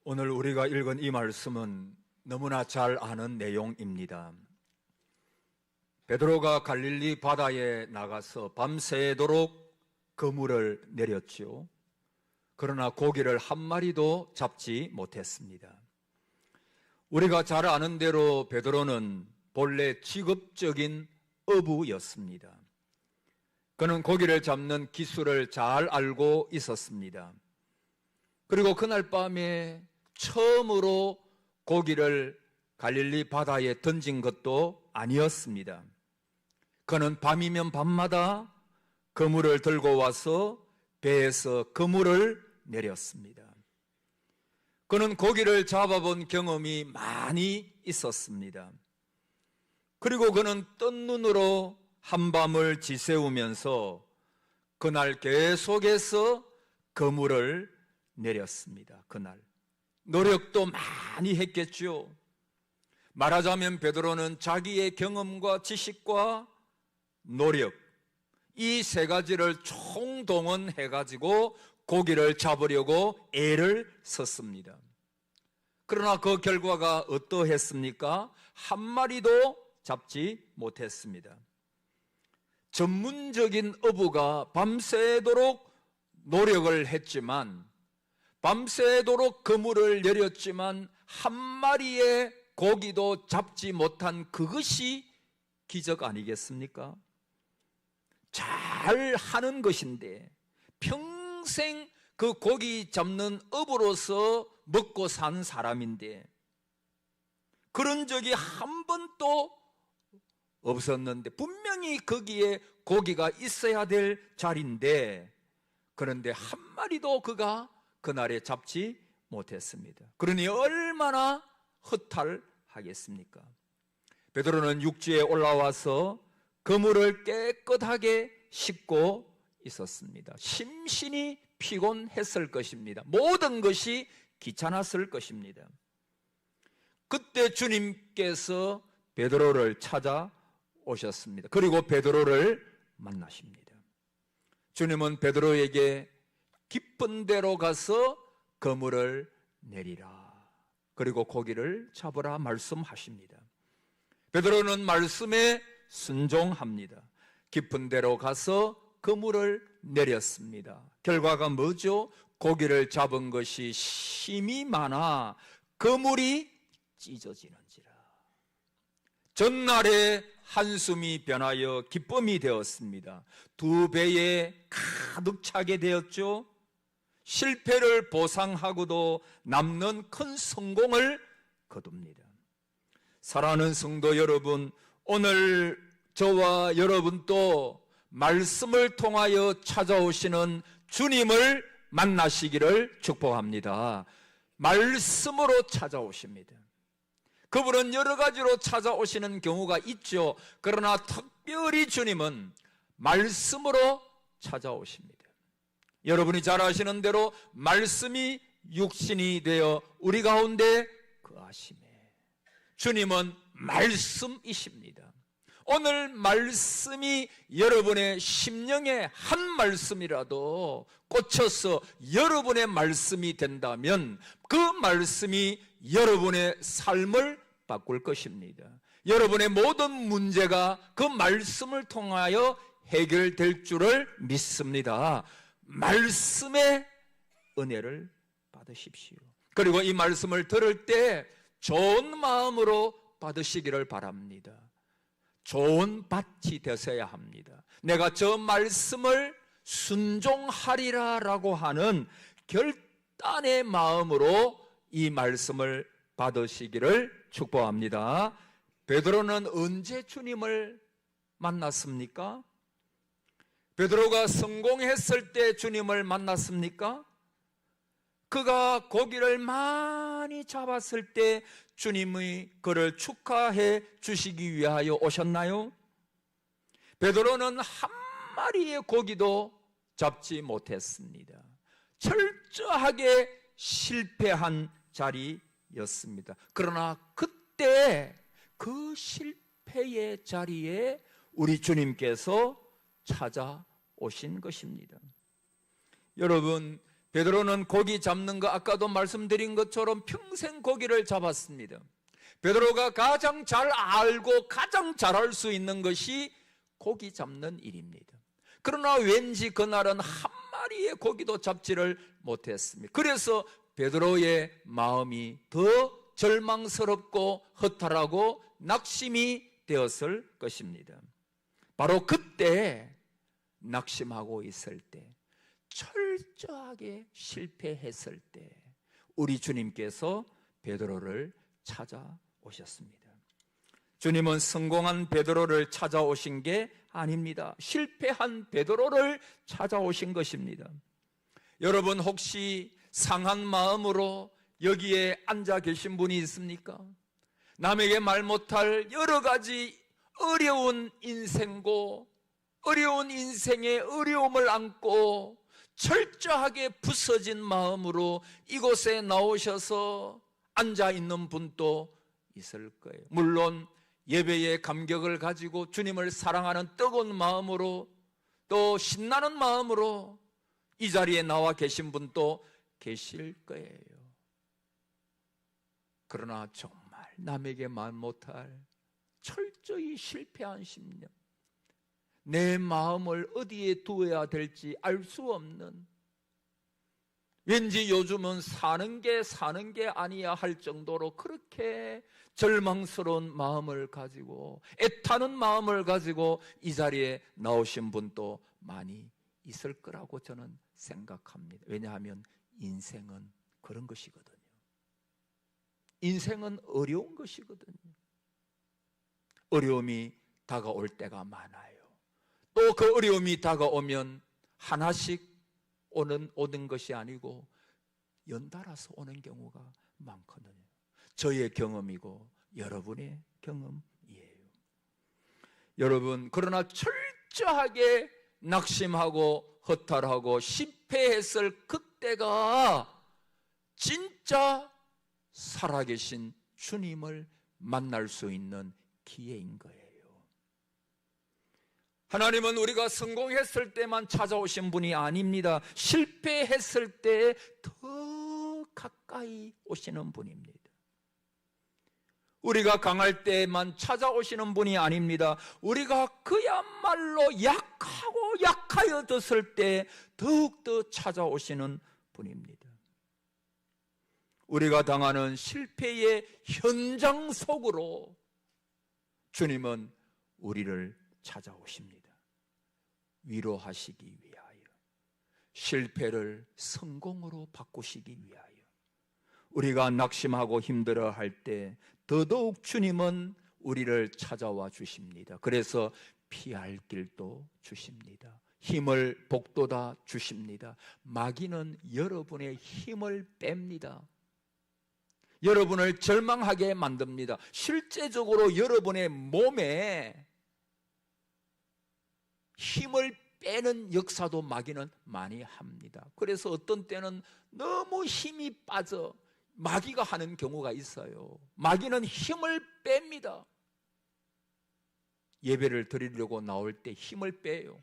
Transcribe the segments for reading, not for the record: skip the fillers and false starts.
오늘 우리가 읽은 이 말씀은 너무나 잘 아는 내용입니다. 베드로가 갈릴리 바다에 나가서 밤새도록 그물을 내렸지요. 그러나 고기를 한 마리도 잡지 못했습니다. 우리가 잘 아는 대로 베드로는 본래 직업적인 어부였습니다. 그는 고기를 잡는 기술을 잘 알고 있었습니다. 그리고 그날 밤에 처음으로 고기를 갈릴리 바다에 던진 것도 아니었습니다. 그는 밤이면 밤마다 그물을 들고 와서 배에서 그물을 내렸습니다. 그는 고기를 잡아본 경험이 많이 있었습니다. 그리고 그는 뜬 눈으로 한밤을 지새우면서 그날 계속해서 그물을 내렸습니다. 그날 노력도 많이 했겠죠. 말하자면 베드로는 자기의 경험과 지식과 노력, 이 세 가지를 총동원해가지고 고기를 잡으려고 애를 썼습니다. 그러나 그 결과가 어떠했습니까? 한 마리도 잡지 못했습니다. 전문적인 어부가 밤새도록 노력을 했지만, 밤새도록 그물을 내렸지만 한 마리의 고기도 잡지 못한 그것이 기적 아니겠습니까? 잘 하는 것인데, 평생 그 고기 잡는 어부로서 먹고 산 사람인데 그런 적이 한 번도 없었는데, 분명히 거기에 고기가 있어야 될 자리인데, 그런데 한 마리도 그가 그날에 잡지 못했습니다. 그러니 얼마나 허탈하겠습니까? 베드로는 육지에 올라와서 그물을 깨끗하게 씻고 있었습니다. 심신이 피곤했을 것입니다. 모든 것이 귀찮았을 것입니다. 그때 주님께서 베드로를 찾아오셨습니다. 그리고 베드로를 만나십니다. 주님은 베드로에게 깊은 데로 가서 그물을 내리라, 그리고 고기를 잡으라 말씀하십니다. 베드로는 말씀에 순종합니다. 깊은 데로 가서 그물을 내렸습니다. 결과가 뭐죠? 고기를 잡은 것이 힘이 많아 그물이 찢어지는지라. 전날에 한숨이 변하여 기쁨이 되었습니다. 두 배에 가득 차게 되었죠. 실패를 보상하고도 남는 큰 성공을 거둡니다. 사랑하는 성도 여러분, 오늘 저와 여러분도 말씀을 통하여 찾아오시는 주님을 만나시기를 축복합니다. 말씀으로 찾아오십니다. 그분은 여러 가지로 찾아오시는 경우가 있죠. 그러나 특별히 주님은 말씀으로 찾아오십니다. 여러분이 잘 아시는 대로 말씀이 육신이 되어 우리 가운데 거하시매, 주님은 말씀이십니다. 오늘 말씀이 여러분의 심령의 한 말씀이라도 꽂혀서 여러분의 말씀이 된다면 그 말씀이 여러분의 삶을 바꿀 것입니다. 여러분의 모든 문제가 그 말씀을 통하여 해결될 줄을 믿습니다. 말씀의 은혜를 받으십시오. 그리고 이 말씀을 들을 때 좋은 마음으로 받으시기를 바랍니다. 좋은 밭이 되셔야 합니다. 내가 저 말씀을 순종하리라 라고 하는 결단의 마음으로 이 말씀을 받으시기를 축복합니다. 베드로는 언제 주님을 만났습니까? 베드로가 성공했을 때 주님을 만났습니까? 그가 고기를 많이 잡았을 때 주님이 그를 축하해 주시기 위하여 오셨나요? 베드로는 한 마리의 고기도 잡지 못했습니다. 철저하게 실패한 자리였습니다. 그러나 그때 그 실패의 자리에 우리 주님께서 찾아오신 것입니다. 여러분, 베드로는 고기 잡는 거 아까도 말씀드린 것처럼 평생 고기를 잡았습니다. 베드로가 가장 잘 알고 가장 잘할 수 있는 것이 고기 잡는 일입니다. 그러나 왠지 그날은 한 마리의 고기도 잡지를 못했습니다. 그래서 베드로의 마음이 더 절망스럽고 허탈하고 낙심이 되었을 것입니다. 바로 그때 낙심하고 있을 때, 철저하게 실패했을 때 우리 주님께서 베드로를 찾아오셨습니다. 주님은 성공한 베드로를 찾아오신 게 아닙니다. 실패한 베드로를 찾아오신 것입니다. 여러분 혹시 상한 마음으로 여기에 앉아 계신 분이 있습니까? 남에게 말 못할 여러 가지 어려운 인생고 어려운 인생의 어려움을 안고 철저하게 부서진 마음으로 이곳에 나오셔서 앉아있는 분도 있을 거예요. 물론 예배의 감격을 가지고 주님을 사랑하는 뜨거운 마음으로 또 신나는 마음으로 이 자리에 나와 계신 분도 계실 거예요. 그러나 정말 남에게 말 못할 철저히 실패한 10년, 내 마음을 어디에 두어야 될지 알 수 없는, 왠지 요즘은 사는 게 아니야 할 정도로 그렇게 절망스러운 마음을 가지고 애타는 마음을 가지고 이 자리에 나오신 분도 많이 있을 거라고 저는 생각합니다. 왜냐하면 인생은 그런 것이거든요. 인생은 어려운 것이거든요. 어려움이 다가올 때가 많아요. 또 그 어려움이 다가오면 하나씩 오는 것이 아니고 연달아서 오는 경우가 많거든요. 저의 경험이고 여러분의 경험이에요. 여러분, 그러나 철저하게 낙심하고 허탈하고 실패했을 그때가 진짜 살아계신 주님을 만날 수 있는 기회인 거예요. 하나님은 우리가 성공했을 때만 찾아오신 분이 아닙니다. 실패했을 때 더 가까이 오시는 분입니다. 우리가 강할 때만 찾아오시는 분이 아닙니다. 우리가 그야말로 약하고 약하여졌을 때 더욱더 찾아오시는 분입니다. 우리가 당하는 실패의 현장 속으로 주님은 우리를 찾아오십니다. 위로하시기 위하여, 실패를 성공으로 바꾸시기 위하여, 우리가 낙심하고 힘들어할 때 더더욱 주님은 우리를 찾아와 주십니다. 그래서 피할 길도 주십니다. 힘을 복돋아 주십니다. 마귀는 여러분의 힘을 뺍니다. 여러분을 절망하게 만듭니다. 실제적으로 여러분의 몸에 힘을 빼는 역사도 마귀는 많이 합니다. 그래서 어떤 때는 너무 힘이 빠져 마귀가 하는 경우가 있어요. 마귀는 힘을 뺍니다. 예배를 드리려고 나올 때 힘을 빼요.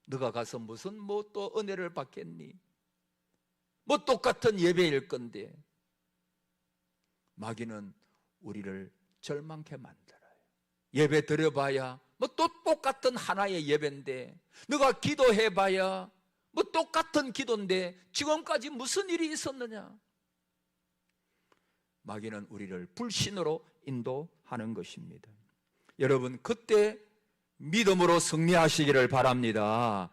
너가 가서 무슨 또 은혜를 받겠니? 똑같은 예배일 건데. 마귀는 우리를 절망케 만들어요. 예배 드려봐야 또 똑같은 하나의 예배인데, 너가 기도해봐야 똑같은 기도인데 지금까지 무슨 일이 있었느냐? 마귀는 우리를 불신으로 인도하는 것입니다. 여러분, 그때 믿음으로 승리하시기를 바랍니다.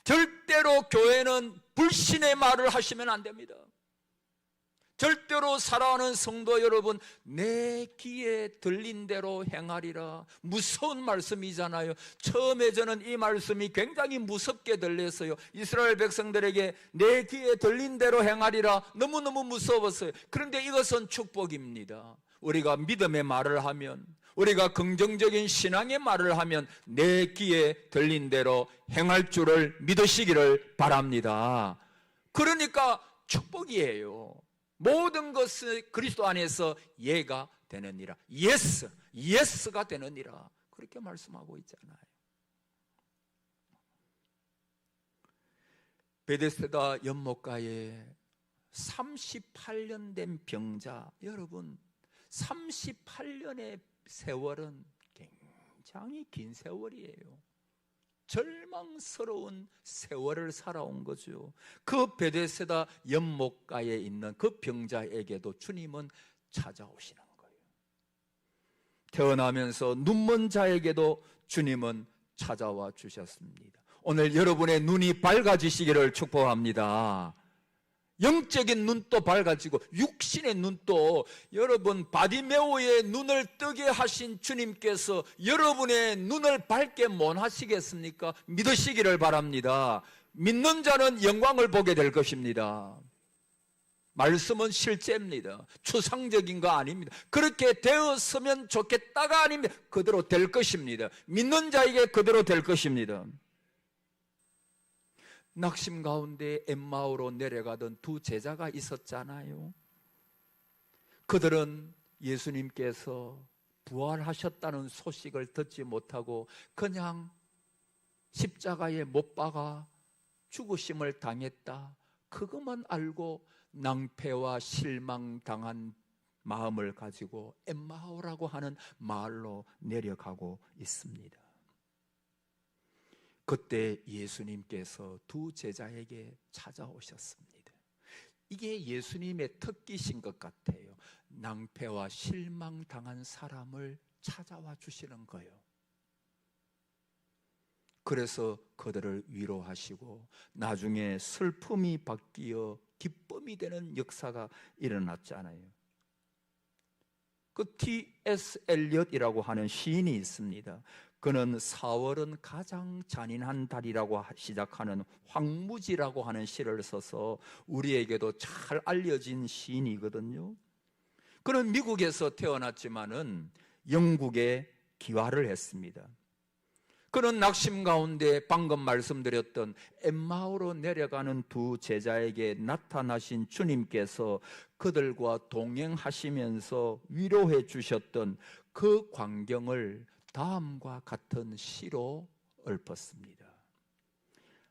절대로 교회는 불신의 말을 하시면 안 됩니다. 절대로 사랑하는 성도 여러분, 내 귀에 들린 대로 행하리라. 무서운 말씀이잖아요. 처음에 저는 이 말씀이 굉장히 무섭게 들렸어요. 이스라엘 백성들에게 내 귀에 들린 대로 행하리라. 너무너무 무서웠어요. 그런데 이것은 축복입니다. 우리가 믿음의 말을 하면, 우리가 긍정적인 신앙의 말을 하면 내 귀에 들린 대로 행할 줄을 믿으시기를 바랍니다. 그러니까 축복이에요. 모든 것을 그리스도 안에서 예가 되느니라. 예스가 되느니라. 그렇게 말씀하고 있잖아요. 베데스다 연못가에 38년 된 병자, 여러분 38년의 세월은 굉장히 긴 세월이에요. 절망스러운 세월을 살아온 거죠. 그 베데스다 연못가에 있는 그 병자에게도 주님은 찾아오시는 거예요. 태어나면서 눈먼 자에게도 주님은 찾아와 주셨습니다. 오늘 여러분의 눈이 밝아지시기를 축복합니다. 영적인 눈도 밝아지고 육신의 눈도, 여러분 바디메오의 눈을 뜨게 하신 주님께서 여러분의 눈을 밝게 못 하시겠습니까? 믿으시기를 바랍니다. 믿는 자는 영광을 보게 될 것입니다. 말씀은 실제입니다. 추상적인 거 아닙니다. 그렇게 되었으면 좋겠다가 아닙니다. 그대로 될 것입니다. 믿는 자에게 그대로 될 것입니다. 낙심 가운데 엠마오로 내려가던 두 제자가 있었잖아요. 그들은 예수님께서 부활하셨다는 소식을 듣지 못하고 그냥 십자가에 못 박아 죽으심을 당했다, 그것만 알고 낭패와 실망당한 마음을 가지고 엠마오라고 하는 마을로 내려가고 있습니다. 그때 예수님께서 두 제자에게 찾아오셨습니다. 이게 예수님의 특기신 것 같아요. 낭패와 실망당한 사람을 찾아와 주시는 거예요. 그래서 그들을 위로하시고 나중에 슬픔이 바뀌어 기쁨이 되는 역사가 일어났잖아요. 그 T.S. 엘리엇이라고 하는 시인이 있습니다. 그는 4월은 가장 잔인한 달이라고 시작하는 황무지라고 하는 시를 써서 우리에게도 잘 알려진 시인이거든요. 그는 미국에서 태어났지만은 영국에 귀화를 했습니다. 그는 낙심 가운데 방금 말씀드렸던 엠마오로 내려가는 두 제자에게 나타나신 주님께서 그들과 동행하시면서 위로해 주셨던 그 광경을 다음과 같은 시로 읊었습니다.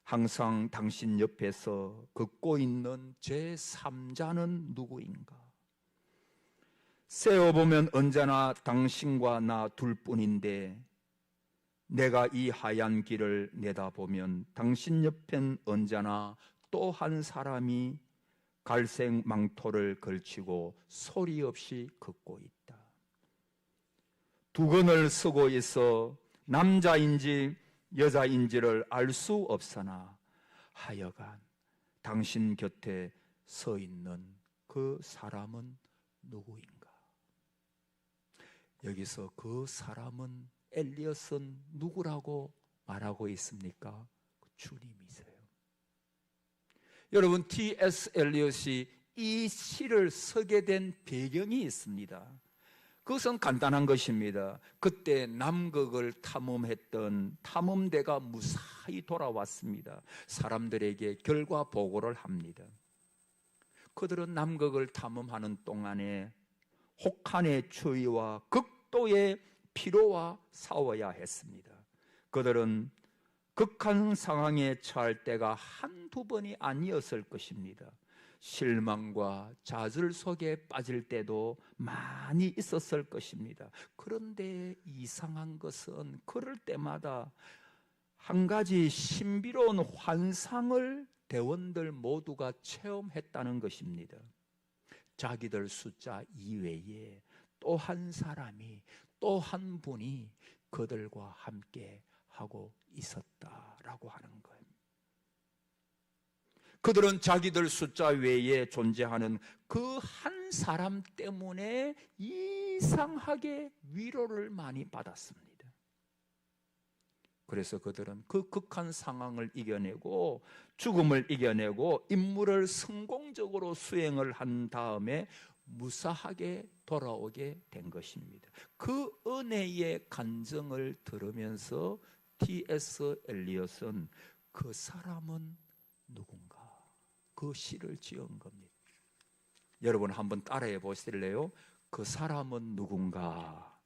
항상 당신 옆에서 걷고 있는 제3자는 누구인가? 세어보면 언제나 당신과 나 둘뿐인데 내가 이 하얀 길을 내다보면 당신 옆엔 언제나 또 한 사람이 갈색 망토를 걸치고 소리 없이 걷고 있다. 두건을 쓰고 있어 남자인지 여자인지를 알 수 없으나 하여간 당신 곁에 서 있는 그 사람은 누구인가? 여기서 그 사람은 엘리엇은 누구라고 말하고 있습니까? 주님이세요. 여러분, T.S. 엘리엇이 이 시를 쓰게 된 배경이 있습니다. 그것은 간단한 것입니다. 그때 남극을 탐험했던 탐험대가 무사히 돌아왔습니다. 사람들에게 결과 보고를 합니다. 그들은 남극을 탐험하는 동안에 혹한의 추위와 극도의 피로와 싸워야 했습니다. 그들은 극한 상황에 처할 때가 한두 번이 아니었을 것입니다. 실망과 좌절 속에 빠질 때도 많이 있었을 것입니다. 그런데 이상한 것은 그럴 때마다 한 가지 신비로운 환상을 대원들 모두가 체험했다는 것입니다. 자기들 숫자 이외에 또 한 사람이, 또 한 분이 그들과 함께 하고 있었다라고 하는 거예요. 그들은 자기들 숫자 외에 존재하는 그 한 사람 때문에 이상하게 위로를 많이 받았습니다. 그래서 그들은 그 극한 상황을 이겨내고 죽음을 이겨내고 임무를 성공적으로 수행을 한 다음에 무사하게 돌아오게 된 것입니다. 그 은혜의 간증을 들으면서 T.S. 엘리엇은 그 사람은 누군가, 그 시를 지은 겁니다. 여러분 한번 따라해 보실래요? 그 사람은 누군가.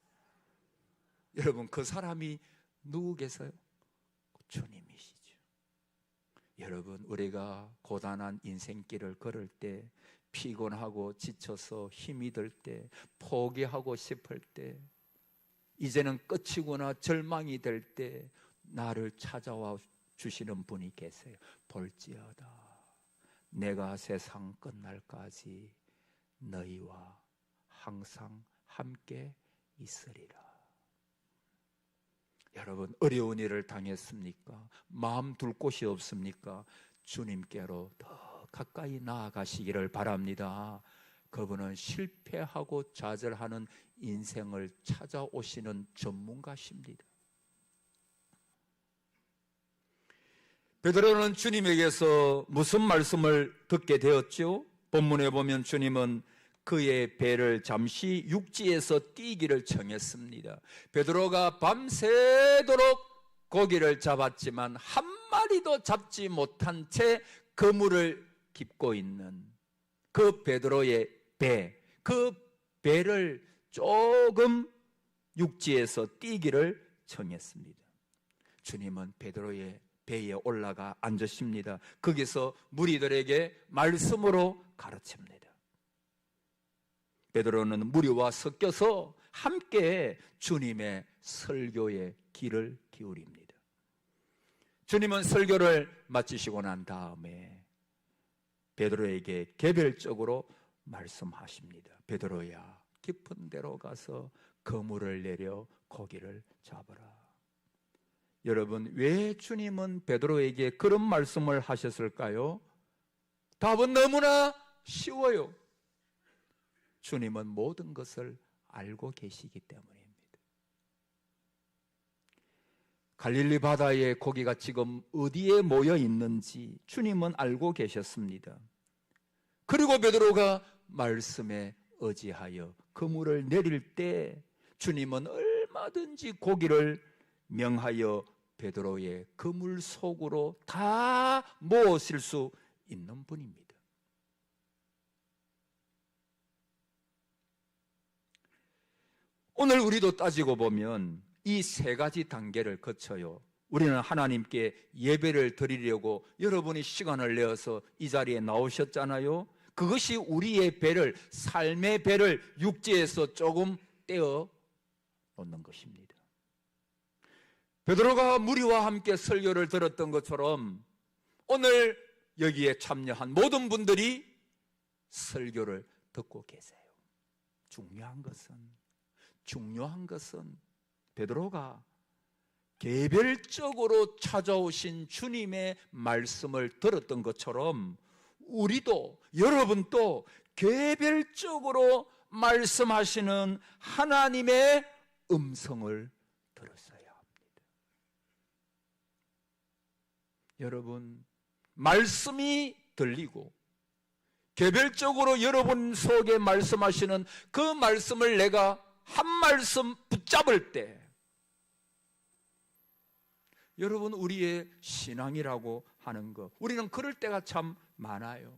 여러분 그 사람이 누구겠어요? 주님이시죠. 여러분, 우리가 고단한 인생길을 걸을 때, 피곤하고 지쳐서 힘이 들 때, 포기하고 싶을 때, 이제는 끝이구나 절망이 될 때 나를 찾아와 주시는 분이 계세요. 볼지어다 내가 세상 끝날까지 너희와 항상 함께 있으리라. 여러분, 어려운 일을 당했습니까? 마음 둘 곳이 없습니까? 주님께로 더 가까이 나아가시기를 바랍니다. 그분은 실패하고 좌절하는 인생을 찾아오시는 전문가십니다. 베드로는 주님에게서 무슨 말씀을 듣게 되었죠? 본문에 보면 주님은 그의 배를 잠시 육지에서 띄기를 청했습니다. 베드로가 밤새도록 고기를 잡았지만 한 마리도 잡지 못한 채 그물을 깁고 있는 그 베드로의 배, 그 배를 조금 육지에서 띄기를 청했습니다. 주님은 베드로의 배에 올라가 앉으십니다. 거기서 무리들에게 말씀으로 가르칩니다. 베드로는 무리와 섞여서 함께 주님의 설교에 귀를 기울입니다. 주님은 설교를 마치시고 난 다음에 베드로에게 개별적으로 말씀하십니다. 베드로야, 깊은 데로 가서 그물을 내려 고기를 잡으라. 여러분, 왜 주님은 베드로에게 그런 말씀을 하셨을까요? 답은 너무나 쉬워요. 주님은 모든 것을 알고 계시기 때문입니다. 갈릴리 바다에 고기가 지금 어디에 모여 있는지 주님은 알고 계셨습니다. 그리고 베드로가 말씀에 의지하여 그물을 내릴 때 주님은 얼마든지 고기를 명하여 베드로의 그물 속으로 다 모으실 수 있는 분입니다. 오늘 우리도 따지고 보면 이 세 가지 단계를 거쳐요. 우리는 하나님께 예배를 드리려고 여러분이 시간을 내어서 이 자리에 나오셨잖아요. 그것이 우리의 배를, 삶의 배를 육지에서 조금 떼어 놓는 것입니다. 베드로가 무리와 함께 설교를 들었던 것처럼 오늘 여기에 참여한 모든 분들이 설교를 듣고 계세요. 중요한 것은 베드로가 개별적으로 찾아오신 주님의 말씀을 들었던 것처럼 우리도, 여러분도 개별적으로 말씀하시는 하나님의 음성을 들었어야 합니다. 여러분, 말씀이 들리고 개별적으로 여러분 속에 말씀하시는 그 말씀을 내가 한 말씀 붙잡을 때, 여러분, 우리의 신앙이라고 하는 것, 우리는 그럴 때가 참 많아요.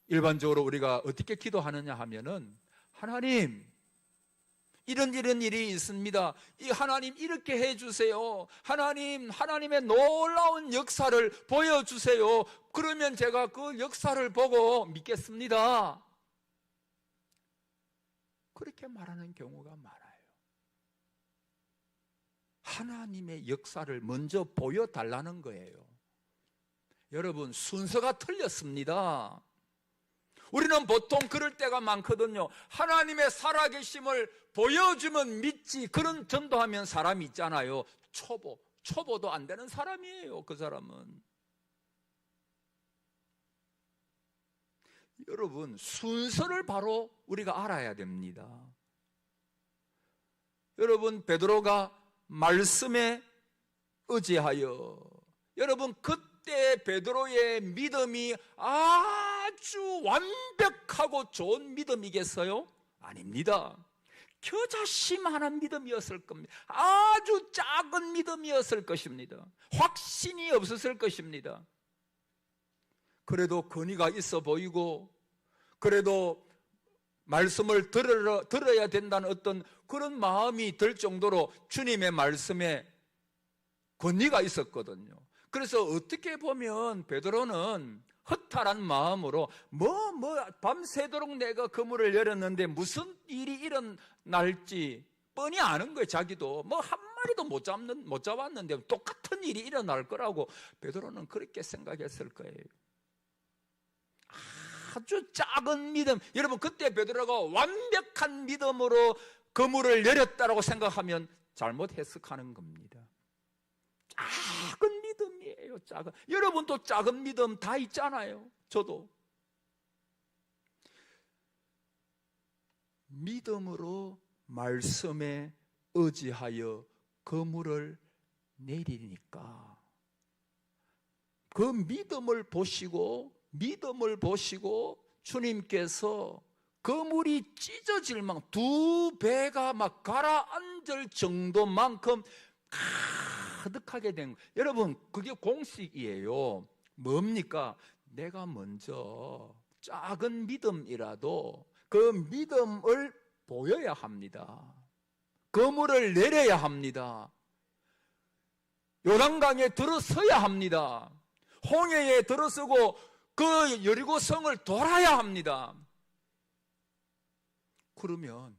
일반적으로 우리가 어떻게 기도하느냐 하면은, 하나님, 이런 일이 있습니다. 이 하나님 이렇게 해주세요. 하나님, 하나님의 놀라운 역사를 보여주세요. 그러면 제가 그 역사를 보고 믿겠습니다. 그렇게 말하는 경우가 많아요. 하나님의 역사를 먼저 보여달라는 거예요. 여러분, 순서가 틀렸습니다. 우리는 보통 그럴 때가 많거든요. 하나님의 살아계심을 보여주면 믿지, 그런 전도하면 사람이 있잖아요. 초보도 안 되는 사람이에요. 그 사람은. 여러분, 순서를 바로 우리가 알아야 됩니다. 여러분, 베드로가 말씀에 의지하여, 여러분, 그때 베드로의 믿음이 아주 완벽하고 좋은 믿음이겠어요? 아닙니다. 겨자씨만한 믿음이었을 겁니다. 아주 작은 믿음이었을 것입니다. 확신이 없었을 것입니다. 그래도 권위가 있어 보이고, 그래도 말씀을 들어야 된다는 어떤 그런 마음이 들 정도로 주님의 말씀에 권위가 있었거든요. 그래서 어떻게 보면 베드로는 허탈한 마음으로 밤새도록 내가 그물을 열었는데 무슨 일이 일어날지 뻔히 아는 거예요. 자기도 한 마리도 못 잡았는데 똑같은 일이 일어날 거라고 베드로는 그렇게 생각했을 거예요. 아주 작은 믿음. 여러분, 그때 베드로가 완벽한 믿음으로 그물을 열었다고 생각하면 잘못 해석하는 겁니다. 작은 믿음이에요. 작은. 여러분도 작은 믿음 다 있잖아요. 저도. 믿음으로 말씀에 의지하여 그물을 내리니까 그 믿음을 보시고 주님께서 그물이 찢어질 만큼 2배가 막 가라앉을 정도만큼 가득하게 된 거예요. 여러분, 그게 공식이에요. 뭡니까? 내가 먼저 작은 믿음이라도 그 믿음을 보여야 합니다. 그물을 내려야 합니다. 요단강에 들어서야 합니다. 홍해에 들어서고 그 여리고성을 돌아야 합니다. 그러면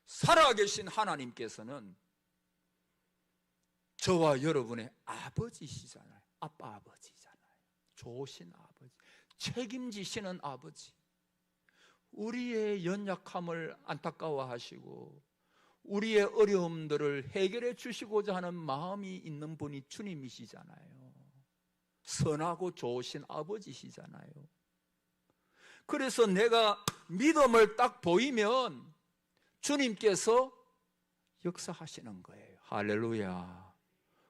살아계신 하나님께서는 저와 여러분의 아버지시잖아요. 아빠 아버지잖아요. 좋으신 아버지, 책임지시는 아버지, 우리의 연약함을 안타까워하시고 우리의 어려움들을 해결해 주시고자 하는 마음이 있는 분이 주님이시잖아요. 선하고 좋으신 아버지시잖아요. 그래서 내가 믿음을 딱 보이면 주님께서 역사하시는 거예요. 할렐루야.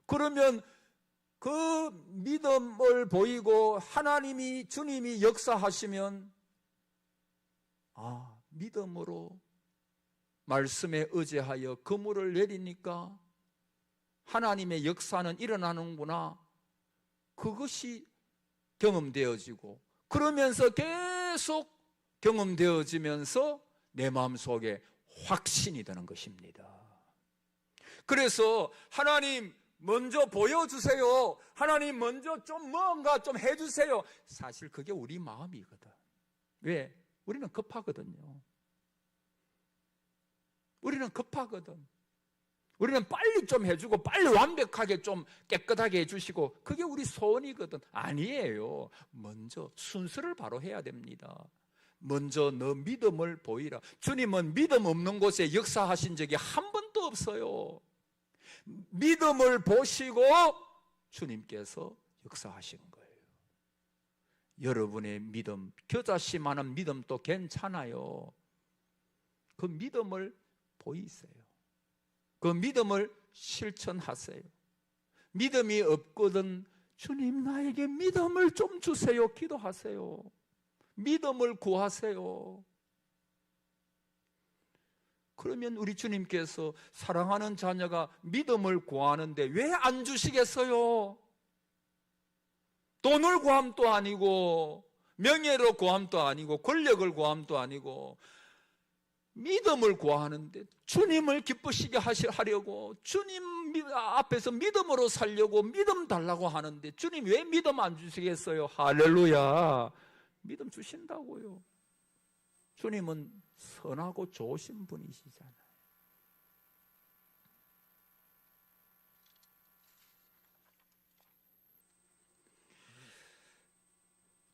그러면 그 믿음을 보이고 주님이 역사하시면 믿음으로 말씀에 의지하여 그물을 내리니까 하나님의 역사는 일어나는구나. 그것이 경험되어지고 그러면서 계속 경험되어지면서 내 마음속에 확신이 되는 것입니다. 그래서 하나님 먼저 보여주세요. 하나님 먼저 뭔가 좀 해주세요. 사실 그게 우리 마음이거든. 왜? 우리는 급하거든요. 우리는 급하거든. 우리는 빨리 좀 해주고 빨리 완벽하게 좀 깨끗하게 해주시고 그게 우리 소원이거든. 아니에요. 먼저 순서를 바로 해야 됩니다. 먼저 너 믿음을 보이라. 주님은 믿음 없는 곳에 역사하신 적이 한 번도 없어요. 믿음을 보시고 주님께서 역사하신 거예요. 여러분의 믿음, 겨자씨만한 믿음도 괜찮아요. 그 믿음을 보이세요. 그 믿음을 실천하세요. 믿음이 없거든 주님 나에게 믿음을 좀 주세요. 기도하세요. 믿음을 구하세요. 그러면 우리 주님께서 사랑하는 자녀가 믿음을 구하는데 왜 안 주시겠어요? 돈을 구함도 아니고 명예로 구함도 아니고 권력을 구함도 아니고 믿음을 구하는데 주님을 기쁘시게 하려고 주님 앞에서 믿음으로 살려고 믿음 달라고 하는데 주님 왜 믿음 안 주시겠어요? 할렐루야. 믿음 주신다고요. 주님은 선하고 좋으신 분이시잖아요.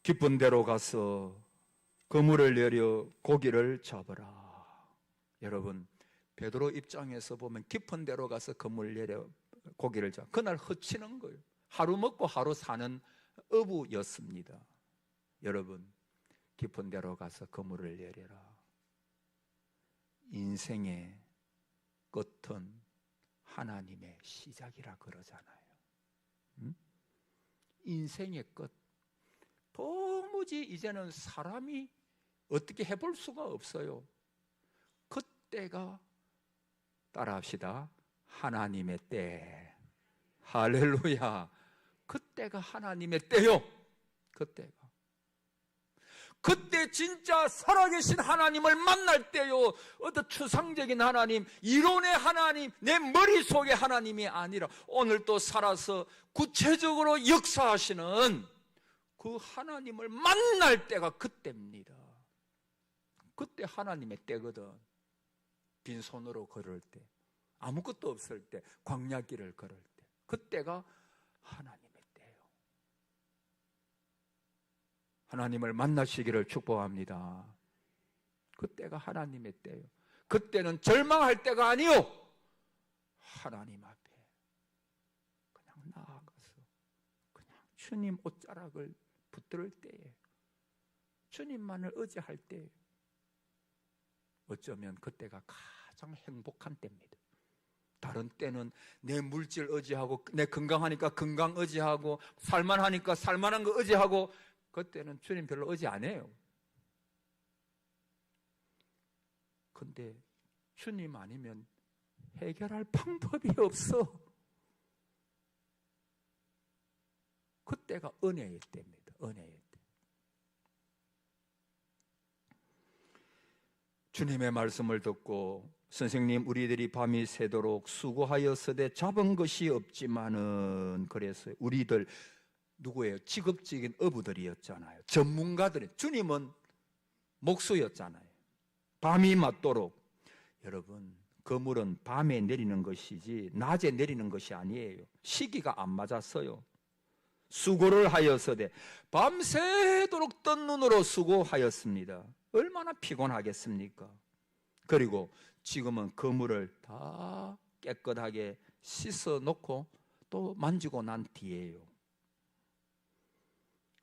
깊은 데로 가서 그물을 내려 고기를 잡으라. 여러분, 베드로 입장에서 보면 깊은 데로 가서 그물 내려 고기를 잡아. 그날 허치는 거예요. 하루 먹고 하루 사는 어부였습니다. 여러분, 깊은 데로 가서 그물을 내려라. 인생의 끝은 하나님의 시작이라 그러잖아요. 인생의 끝. 도무지 이제는 사람이 어떻게 해볼 수가 없어요. 그때가 따라합시다. 하나님의 때. 할렐루야. 그때가 하나님의 때요. 그때가. 그때 진짜 살아계신 하나님을 만날 때요, 어떤 추상적인 하나님, 이론의 하나님, 내 머릿속의 하나님이 아니라 오늘 또 살아서 구체적으로 역사하시는 그 하나님을 만날 때가 그때입니다. 그때 하나님의 때거든. 빈손으로 걸을 때, 아무것도 없을 때, 광야길을 걸을 때, 그때가 하나님의 때예요. 하나님을 만나시기를 축복합니다. 그때가 하나님의 때예요. 그때는 절망할 때가 아니요, 하나님 앞에 그냥 나아가서 그냥 주님 옷자락을 붙들 때에, 주님만을 의지할 때에, 어쩌면 그때가 가장 행복한 때입니다. 다른 때는 내 물질 의지하고, 내 건강하니까 건강 의지하고, 살만하니까 살만한 거 의지하고, 그때는 주님 별로 의지 안 해요. 근데 주님 아니면 해결할 방법이 없어. 그때가 은혜의 때입니다. 은혜의 때. 주님의 말씀을 듣고 선생님 우리들이 밤이 새도록 수고하였으되 잡은 것이 없지만은, 그래서 우리들 누구예요? 직업적인 어부들이었잖아요. 전문가들이. 주님은 목수였잖아요. 밤이 맞도록. 여러분, 그물은 밤에 내리는 것이지 낮에 내리는 것이 아니에요. 시기가 안 맞았어요. 수고를 하였으되, 밤새도록 뜬 눈으로 수고하였습니다. 얼마나 피곤하겠습니까? 그리고 지금은 그물을 다 깨끗하게 씻어 놓고 또 만지고 난 뒤에요.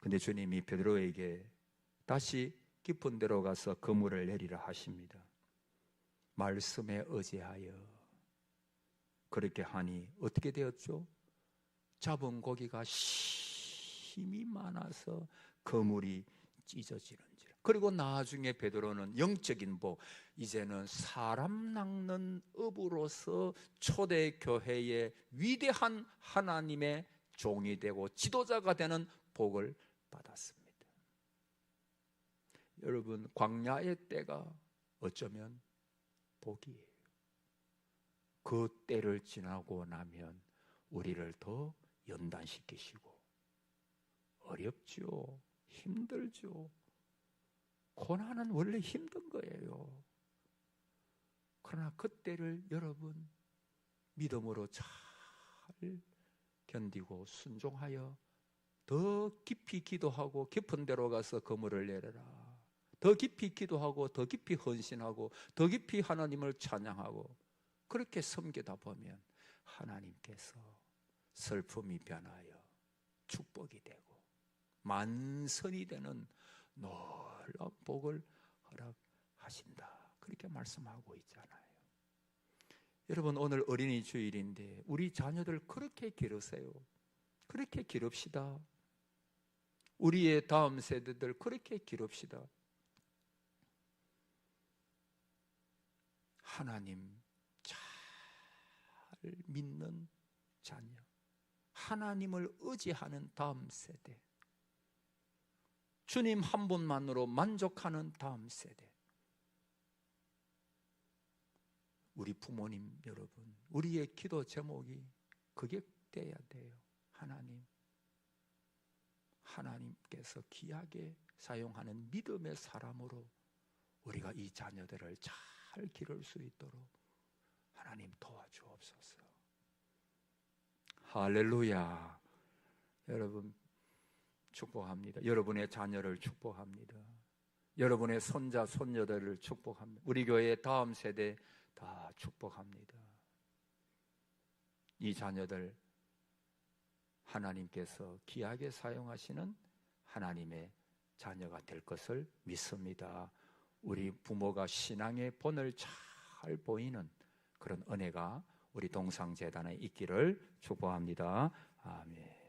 근데 주님이 베드로에게 다시 깊은 데로 가서 그물을 내리라 하십니다. 말씀에 의지하여. 그렇게 하니 어떻게 되었죠? 잡은 고기가 힘이 많아서 그물이 찢어지는지라. 그리고 나중에 베드로는 영적인 복, 이제는 사람 낚는 어부로서 초대교회의 위대한 하나님의 종이 되고 지도자가 되는 복을 받았습니다. 여러분, 광야의 때가 어쩌면 복이에요. 그 때를 지나고 나면 우리를 더 연단시키시고, 어렵죠. 힘들죠. 고난은 원래 힘든 거예요. 그러나 그때를 여러분 믿음으로 잘 견디고 순종하여 더 깊이 기도하고 깊은 데로 가서 그물을 내려라. 더 깊이 기도하고 더 깊이 헌신하고 더 깊이 하나님을 찬양하고 그렇게 섬기다 보면 하나님께서 슬픔이 변하여 축복이 되고 만선이 되는 놀라운 복을 허락하신다. 그렇게 말씀하고 있잖아요. 여러분, 오늘 어린이 주일인데 우리 자녀들 그렇게 기르세요. 그렇게 기릅시다. 우리의 다음 세대들 그렇게 기릅시다. 하나님 잘 믿는 자녀, 하나님을 의지하는 다음 세대, 주님 한 분만으로 만족하는 다음 세대. 우리 부모님 여러분, 우리의 기도 제목이 그게 돼야 돼요. 하나님께서 귀하게 사용하는 믿음의 사람으로 우리가 이 자녀들을 잘 기를 수 있도록 하나님 도와주옵소서. 할렐루야. 여러분 축복합니다. 여러분의 자녀를 축복합니다. 여러분의 손자 손녀들을 축복합니다. 우리 교회의 다음 세대 다 축복합니다. 이 자녀들 하나님께서 귀하게 사용하시는 하나님의 자녀가 될 것을 믿습니다. 우리 부모가 신앙의 본을 잘 보이는 그런 은혜가 우리 동상재단에 있기를 축복합니다. 아멘.